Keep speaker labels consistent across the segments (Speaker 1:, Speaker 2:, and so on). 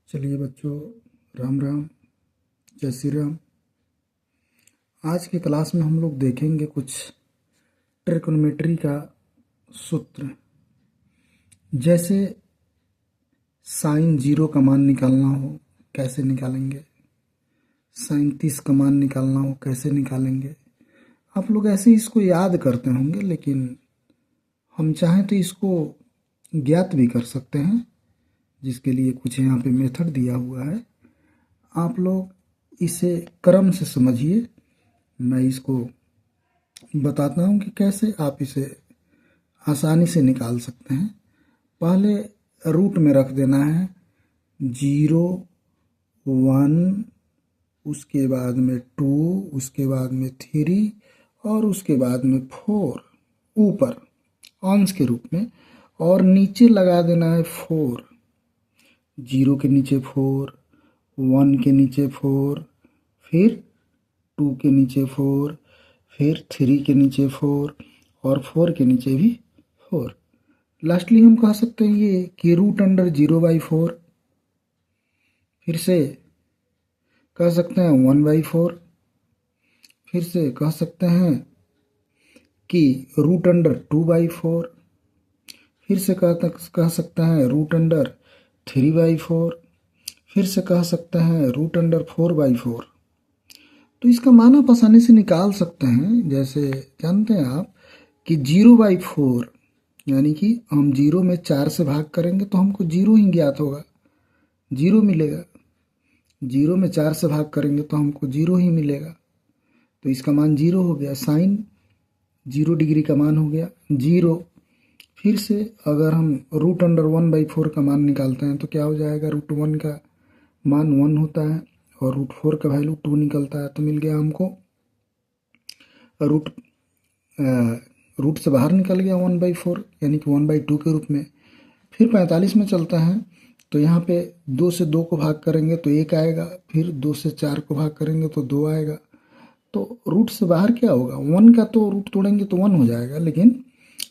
Speaker 1: चलिए बच्चों, राम राम, जय श्री राम। आज की क्लास में हम लोग देखेंगे कुछ ट्रिग्नोमेट्री का सूत्र। जैसे साइन 0 का मान निकालना हो कैसे निकालेंगे, साइन 30 का मान निकालना हो कैसे निकालेंगे। आप लोग ऐसे इसको याद करते होंगे, लेकिन हम चाहें तो इसको ज्ञात भी कर सकते हैं, जिसके लिए कुछ यहाँ पे मेथड दिया हुआ है। आप लोग इसे क्रम से समझिए, मैं इसको बताता हूँ कि कैसे आप इसे आसानी से निकाल सकते हैं। पहले रूट में रख देना है 0, 1, उसके बाद में 2, उसके बाद में 3 और उसके बाद में 4 ऊपर अंश के रूप में, और नीचे लगा देना है 4। 0 के नीचे 4, 1 के नीचे 4, फिर 2 के नीचे 4, फिर 3 के नीचे 4 और 4 के नीचे भी 4। लास्टली हम कह सकते हैं ये कि √0/4। फिर से कह सकते हैं 1/4। फिर से कह सकते हैं कि √2/4। फिर से कह सकते हैं √3/4। फिर से कह सकते हैं √4/4। तो इसका मान आप आसानी से निकाल सकते हैं। जैसे जानते हैं आप कि 0/4, यानी कि हम 0 में 4 से भाग करेंगे तो हमको 0 ही ज्ञात होगा, 0 मिलेगा। 0 में 4 से भाग करेंगे तो हमको 0 ही मिलेगा, तो इसका मान 0 हो गया। साइन 0 डिग्री का मान हो गया 0। फिर से अगर हम √1/4 का मान निकालते हैं तो क्या हो जाएगा, √1 का मान 1 होता है और √4 का वैल्यू 2 निकलता है। तो मिल गया हमको रूट से बाहर निकल गया 1/4, यानी कि 1/2 के रूप में। फिर 45 में चलता है तो यहाँ पे 2 से 2 को भाग करेंगे तो 1 आएगा, फिर 2 से 4 को भाग करेंगे तो 2 आएगा। तो रूट से बाहर क्या होगा, 1 का तो रूट तोड़ेंगे तो 1 हो जाएगा, लेकिन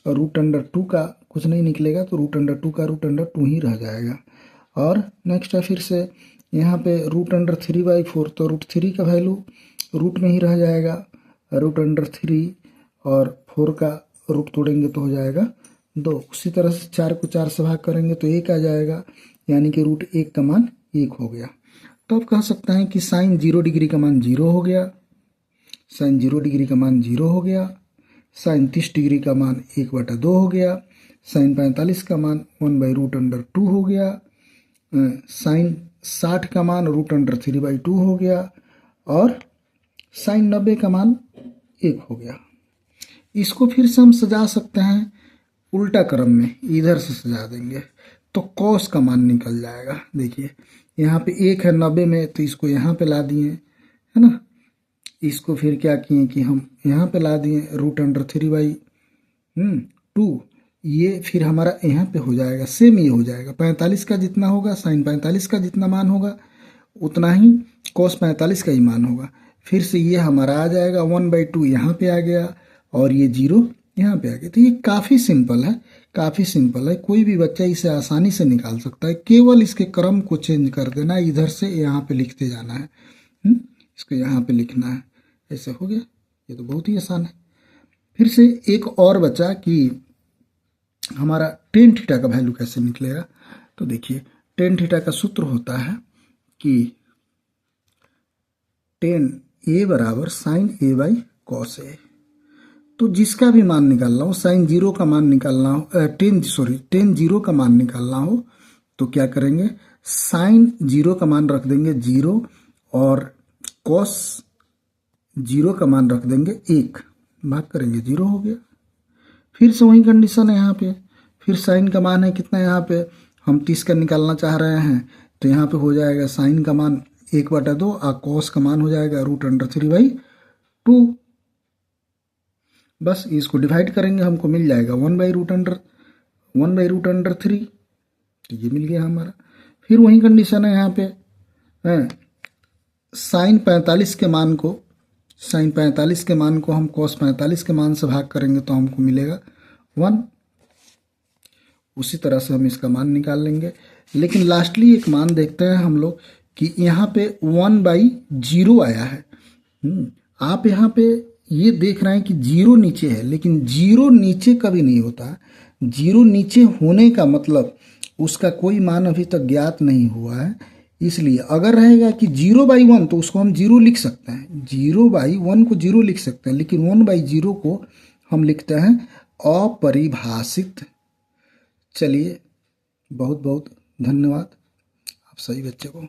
Speaker 1: √2 का कुछ नहीं निकलेगा, तो √2 का √2 ही रह जाएगा। और नेक्स्ट है फिर से यहाँ पे √3/4, तो √3 का वैल्यू रूट में ही रह जाएगा, √3 और 4 का रूट तोड़ेंगे तो हो जाएगा 2। उसी तरह से 4 को 4 से भाग करेंगे तो 1 आ जाएगा, यानी कि √1 का मान 1 हो गया। तो आप कह सकते हैं कि साइन 0 डिग्री का मान 0 हो गया, साइन 0 डिग्री का मान 0 हो गया, साइन 30 डिग्री का मान 1/2 हो गया, साइन 45 का मान 1/√2 हो गया, साइन 60 का मान √3/2 हो गया, और साइन 90 का मान 1 हो गया। इसको फिर से हम सजा सकते हैं उल्टा क्रम में, इधर से सजा देंगे तो कॉस का मान निकल जाएगा। देखिए यहाँ पे 1 है 90 में, तो इसको यहाँ पे ला दिए, है ना। इसको फिर क्या किए कि हम यहाँ पे ला दिए √3/2। ये फिर हमारा यहाँ पे हो जाएगा, सेम ये हो जाएगा 45 का जितना होगा, साइन 45 का जितना मान होगा उतना ही कॉस 45 का ही मान होगा। फिर से ये हमारा आ जाएगा 1/2 यहाँ पे आ गया, और ये 0 यहाँ पे आ गया। तो ये काफ़ी सिंपल है, काफ़ी सिंपल है। कोई भी बच्चा इसे आसानी से निकाल सकता है, केवल इसके क्रम को चेंज कर देना है, इधर से यहाँ पे लिखते जाना है, इसको यहाँ पे लिखना है, ऐसे हो गया। ये तो बहुत ही आसान है। फिर से एक और बचा कि हमारा टेन थीटा का वैल्यू कैसे निकलेगा। तो देखिए टेन थीटा का सूत्र होता है कि tan A बराबर साइन A/cos A। तो जिसका भी मान निकालना हो, साइन 0 का मान निकालना हो, tan 0 का मान निकालना हो तो क्या करेंगे, साइन 0 का मान रख देंगे 0 और कॉस 0 का मान रख देंगे 1, भाग करेंगे 0 हो गया। फिर से वही कंडीशन है यहाँ पे। फिर साइन का मान है कितना, यहाँ पे हम 30 का निकालना चाह रहे हैं, तो यहाँ पे हो जाएगा साइन का मान 1/2 और कॉस का मान हो जाएगा √3/2। बस इसको डिवाइड करेंगे, हमको मिल जाएगा 1/√3। तो ये मिल गया हमारा। फिर वही कंडीशन है यहाँ पे, साइन 45 के मान को, साइन 45 के मान को हम कॉस 45 के मान से भाग करेंगे तो हमको मिलेगा 1। उसी तरह से हम इसका मान निकाल लेंगे। लेकिन लास्टली एक मान देखते हैं हम लोग कि यहाँ पे 1/0 आया है। आप यहाँ पे ये देख रहे हैं कि 0 नीचे है, लेकिन 0 नीचे कभी नहीं होता। 0 नीचे होने का मतलब उसका कोई मान अभी तक ज्ञात नहीं हुआ है। इसलिए अगर रहेगा कि 0/1 तो उसको हम 0 लिख सकते हैं, 0/1 को 0 लिख सकते हैं, लेकिन 1/0 को हम लिखते हैं अपरिभाषित। चलिए, बहुत बहुत धन्यवाद आप सभी बच्चों को।